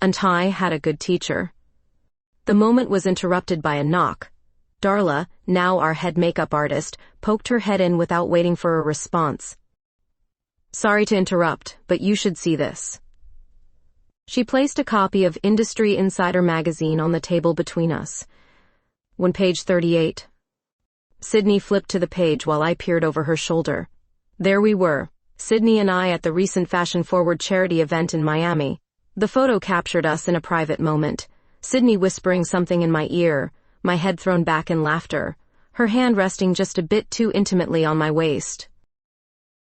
Speaker 1: And I had a good teacher. The moment was interrupted by a knock. Darla, now our head makeup artist, poked her head in without waiting for a response. Sorry to interrupt, but you should see this. She placed a copy of Industry Insider magazine on the table between us. When page 38. Sydney flipped to the page while I peered over her shoulder. There we were, Sydney and I at the recent Fashion Forward charity event in Miami. The photo captured us in a private moment, Sydney whispering something in my ear, my head thrown back in laughter, her hand resting just a bit too intimately on my waist.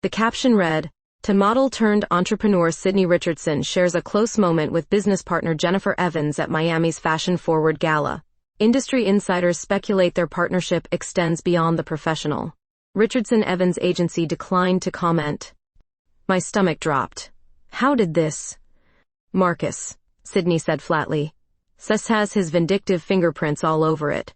Speaker 1: The caption read, "To model turned entrepreneur Sydney Richardson shares a close moment with business partner Jennifer Evans at Miami's Fashion Forward Gala. Industry insiders speculate their partnership extends beyond the professional." Richardson Evans' agency declined to comment. My stomach dropped. How did this? Marcus, Sydney said flatly. Sess has his vindictive fingerprints all over it.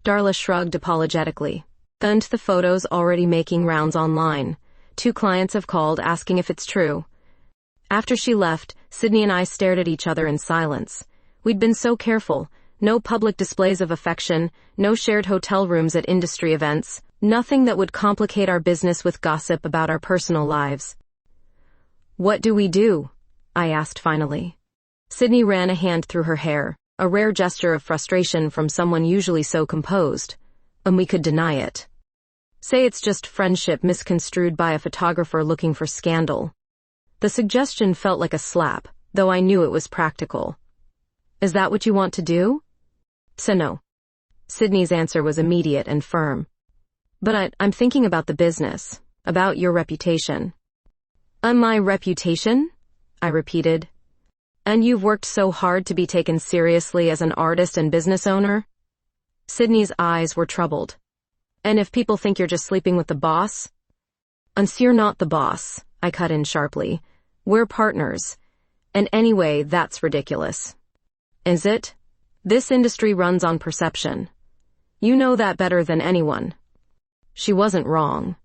Speaker 1: Darla shrugged apologetically. And the photos already making rounds online. 2 clients have called asking if it's true. After she left, Sydney and I stared at each other in silence. We'd been so careful. No public displays of affection, no shared hotel rooms at industry events, nothing that would complicate our business with gossip about our personal lives. What do we do? I asked finally. Sydney ran a hand through her hair, a rare gesture of frustration from someone usually so composed. And we could deny it. Say it's just friendship misconstrued by a photographer looking for scandal. The suggestion felt like a slap, though I knew it was practical. Is that what you want to do? So no. Sydney's answer was immediate and firm. But I'm thinking about the business, about your reputation. My reputation? I repeated. And you've worked so hard to be taken seriously as an artist and business owner? Sydney's eyes were troubled. And if people think you're just sleeping with the boss? You're not the boss, I cut in sharply. We're partners. And anyway, that's ridiculous. Is it? This industry runs on perception. You know that better than anyone. She wasn't wrong.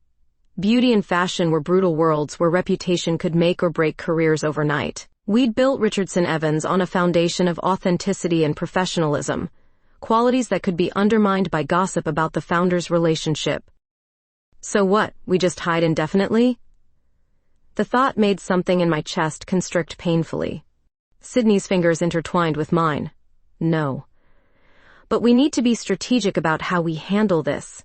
Speaker 1: Beauty and fashion were brutal worlds where reputation could make or break careers overnight. We'd built Richardson Evans on a foundation of authenticity and professionalism, qualities that could be undermined by gossip about the founder's relationship. So what, we just hide indefinitely? The thought made something in my chest constrict painfully. Sydney's fingers intertwined with mine. No. But we need to be strategic about how we handle this.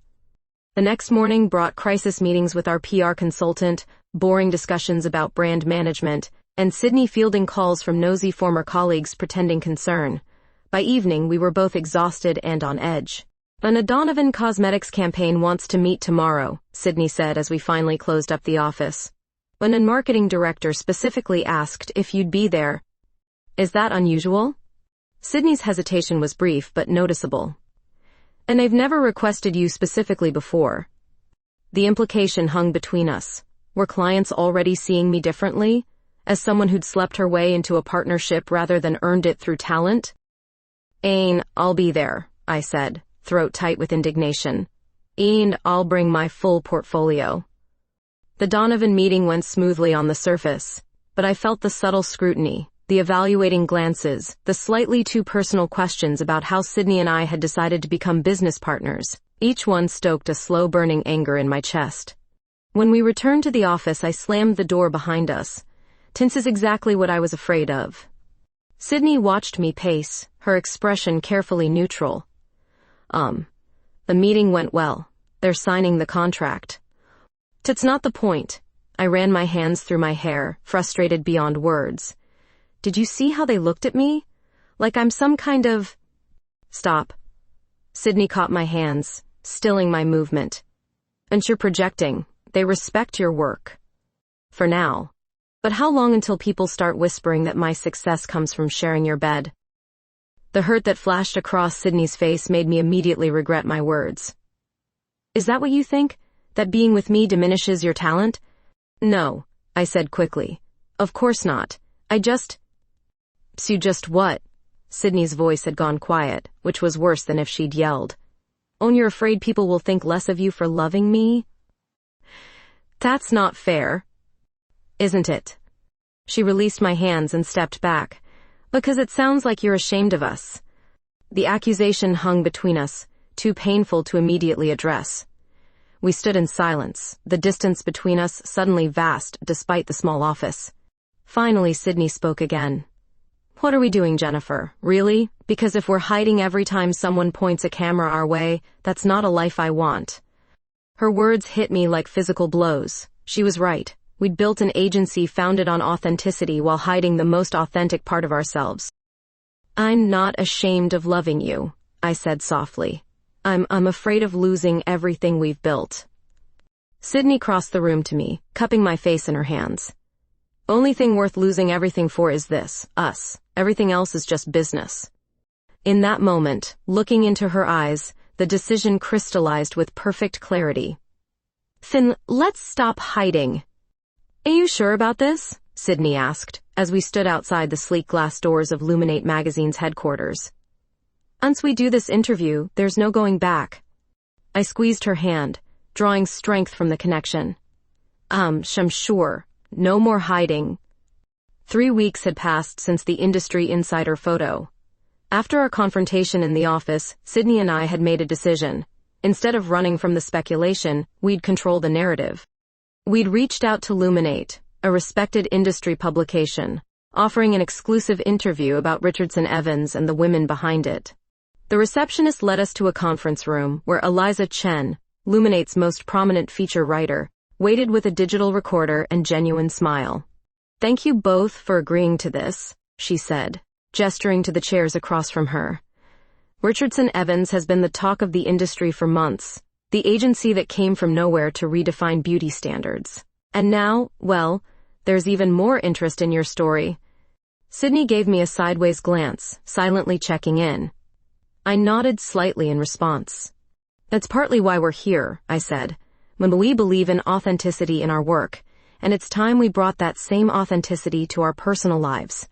Speaker 1: The next morning brought crisis meetings with our PR consultant, boring discussions about brand management, and Sydney fielding calls from nosy former colleagues pretending concern. By evening, we were both exhausted and on edge. An O'Donovan Cosmetics campaign wants to meet tomorrow, Sydney said as we finally closed up the office. When a marketing director specifically asked if you'd be there. Is that unusual? Sydney's hesitation was brief but noticeable. And I've never requested you specifically before. The implication hung between us. Were clients already seeing me differently? As someone who'd slept her way into a partnership rather than earned it through talent? I'll be there, I said, throat tight with indignation. I'll bring my full portfolio. The Donovan meeting went smoothly on the surface, but I felt the subtle scrutiny, the evaluating glances, the slightly too personal questions about how Sydney and I had decided to become business partners. Each one stoked a slow-burning anger in my chest. When we returned to the office, I slammed the door behind us. Tense is exactly what I was afraid of. Sydney watched me pace, her expression carefully neutral. The meeting went well. They're signing the contract. That's not the point. I ran my hands through my hair, frustrated beyond words. Did you see how they looked at me? Like I'm some kind of... Stop. Sydney caught my hands, stilling my movement. And you're projecting. They respect your work. For now. But how long until people start whispering that my success comes from sharing your bed? The hurt that flashed across Sydney's face made me immediately regret my words. Is that what you think? That being with me diminishes your talent? No, I said quickly. Of course not. So you just what? Sydney's voice had gone quiet, which was worse than if she'd yelled. You're afraid people will think less of you for loving me? That's not fair. Isn't it? She released my hands and stepped back. Because it sounds like you're ashamed of us. The accusation hung between us, too painful to immediately address. We stood in silence, the distance between us suddenly vast despite the small office. Finally, Sydney spoke again. What are we doing, Jennifer? Really? Because if we're hiding every time someone points a camera our way, that's not a life I want. Her words hit me like physical blows. She was right. We'd built an agency founded on authenticity while hiding the most authentic part of ourselves. I'm not ashamed of loving you, I said softly. I'm afraid of losing everything we've built. Sydney crossed the room to me, cupping my face in her hands. Only thing worth losing everything for is this, us. Everything else is just business. In that moment, looking into her eyes, the decision crystallized with perfect clarity. Finn, let's stop hiding. Are you sure about this? Sydney asked, as we stood outside the sleek glass doors of Luminate magazine's headquarters. Once we do this interview, there's no going back. I squeezed her hand, drawing strength from the connection. I'm sure. No more hiding. 3 weeks had passed since the industry insider photo. After our confrontation in the office, Sydney and I had made a decision. Instead of running from the speculation, we'd control the narrative. We'd reached out to Luminate, a respected industry publication, offering an exclusive interview about Richardson Evans and the women behind it. The receptionist led us to a conference room where Eliza Chen, Luminate's most prominent feature writer, waited with a digital recorder and genuine smile. Thank you both for agreeing to this, she said, gesturing to the chairs across from her. Richardson Evans has been the talk of the industry for months, the agency that came from nowhere to redefine beauty standards. And now, well, there's even more interest in your story. Sydney gave me a sideways glance, silently checking in. I nodded slightly in response. That's partly why we're here, I said. When we believe in authenticity in our work, and it's time we brought that same authenticity to our personal lives.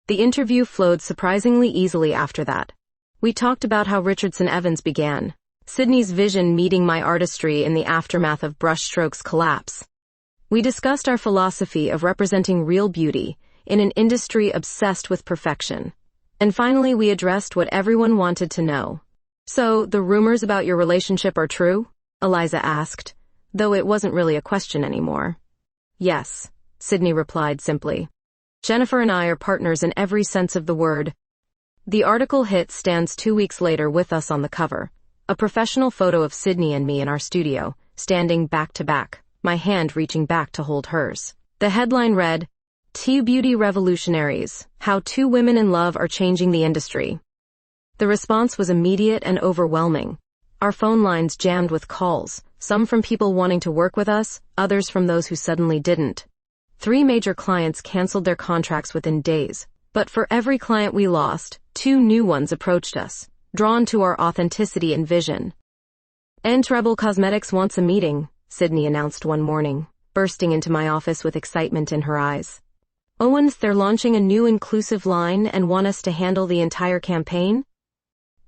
Speaker 1: The interview flowed surprisingly easily after that. We talked about how Richardson Evans began, Sydney's vision meeting my artistry in the aftermath of brushstrokes' collapse. We discussed our philosophy of representing real beauty in an industry obsessed with perfection. And finally, we addressed what everyone wanted to know. "So, the rumors about your relationship are true?" Eliza asked, though it wasn't really a question anymore. "Yes," Sydney replied simply. "Jennifer and I are partners in every sense of the word." The article hit stands 2 weeks later with us on the cover. A professional photo of Sydney and me in our studio, standing back to back, my hand reaching back to hold hers. The headline read, "Two Beauty Revolutionaries, How Two Women in Love Are Changing the Industry." The response was immediate and overwhelming. Our phone lines jammed with calls, some from people wanting to work with us, others from those who suddenly didn't. 3 major clients canceled their contracts within days, but for every client we lost, 2 new ones approached us, drawn to our authenticity and vision. "Rebel Cosmetics wants a meeting," Sydney announced one morning, bursting into my office with excitement in her eyes. "Owens, they're launching a new inclusive line and want us to handle the entire campaign?"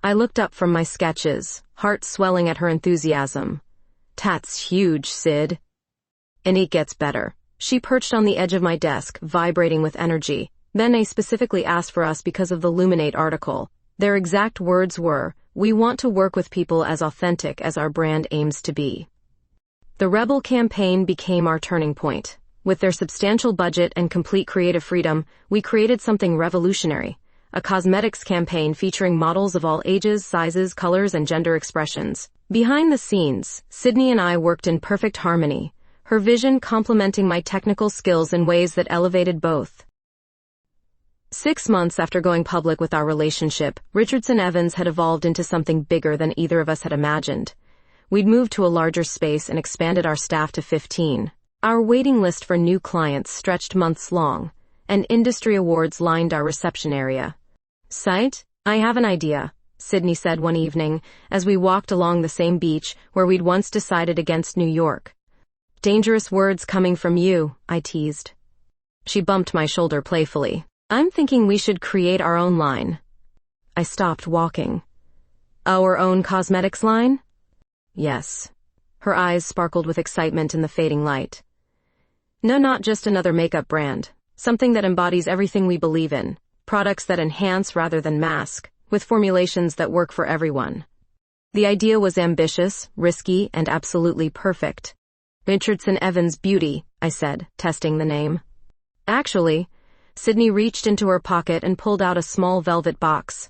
Speaker 1: I looked up from my sketches, heart swelling at her enthusiasm. "That's huge, Sid." "And it gets better." She perched on the edge of my desk, vibrating with energy. "They specifically asked for us because of the Luminate article. Their exact words were, 'We want to work with people as authentic as our brand aims to be.'" The Rebel campaign became our turning point. With their substantial budget and complete creative freedom, we created something revolutionary. A cosmetics campaign featuring models of all ages, sizes, colors, and gender expressions. Behind the scenes, Sydney and I worked in perfect harmony, her vision complementing my technical skills in ways that elevated both. 6 months after going public with our relationship, Richardson Evans had evolved into something bigger than either of us had imagined. We'd moved to a larger space and expanded our staff to 15. Our waiting list for new clients stretched months long, and industry awards lined our reception area. "Sight, I have an idea," Sydney said one evening, as we walked along the same beach where we'd once decided against New York. "Dangerous words coming from you," I teased. She bumped my shoulder playfully. "I'm thinking we should create our own line." I stopped walking. "Our own cosmetics line?" "Yes." Her eyes sparkled with excitement in the fading light. "No, not just another makeup brand. Something that embodies everything we believe in. Products that enhance rather than mask, with formulations that work for everyone." The idea was ambitious, risky, and absolutely perfect. "Richardson Evans Beauty," I said, testing the name. "Actually," Sydney reached into her pocket and pulled out a small velvet box.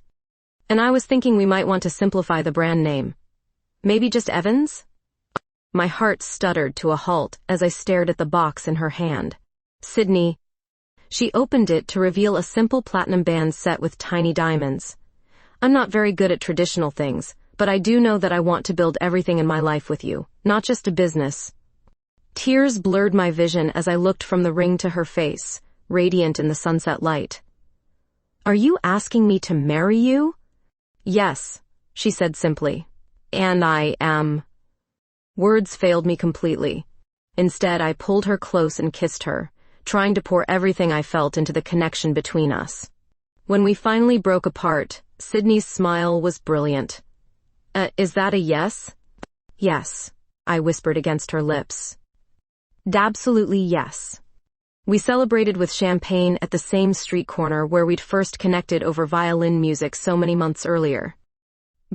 Speaker 1: "And I was thinking we might want to simplify the brand name. Maybe just Evans?" My heart stuttered to a halt as I stared at the box in her hand. "Sydney." She opened it to reveal a simple platinum band set with tiny diamonds. "I'm not very good at traditional things, but I do know that I want to build everything in my life with you, not just a business." Tears blurred my vision as I looked from the ring to her face, radiant in the sunset light. "Are you asking me to marry you?" "Yes," she said simply. "And I am." Words failed me completely. Instead, I pulled her close and kissed her, trying to pour everything I felt into the connection between us. When we finally broke apart, Sydney's smile was brilliant. Is that a yes?" "Yes," I whispered against her lips. "Absolutely yes." We celebrated with champagne at the same street corner where we'd first connected over violin music so many months earlier.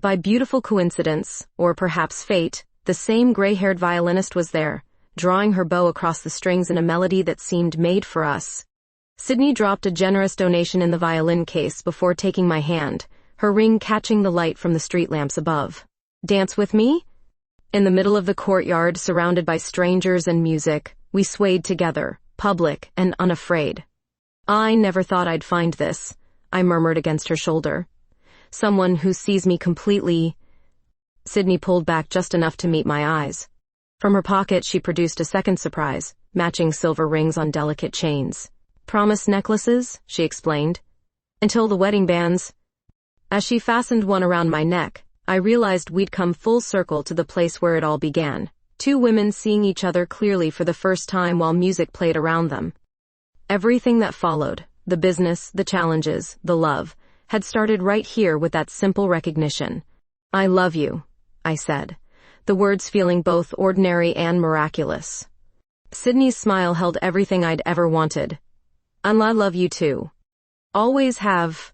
Speaker 1: By beautiful coincidence, or perhaps fate, the same gray-haired violinist was there, drawing her bow across the strings in a melody that seemed made for us. Sydney dropped a generous donation in the violin case before taking my hand, her ring catching the light from the street lamps above. "Dance with me?" In the middle of the courtyard, surrounded by strangers and music, we swayed together, public and unafraid. "I never thought I'd find this," I murmured against her shoulder. "Someone who sees me completely." Sydney pulled back just enough to meet my eyes. From her pocket, she produced a second surprise, matching silver rings on delicate chains. "Promise necklaces," she explained. "Until the wedding bands." As she fastened one around my neck, I realized we'd come full circle to the place where it all began. Two women seeing each other clearly for the first time while music played around them. Everything that followed, the business, the challenges, the love, had started right here with that simple recognition. I love you, I said, the words feeling both ordinary and miraculous. Sydney's smile held everything I'd ever wanted. And I love you too. Always have,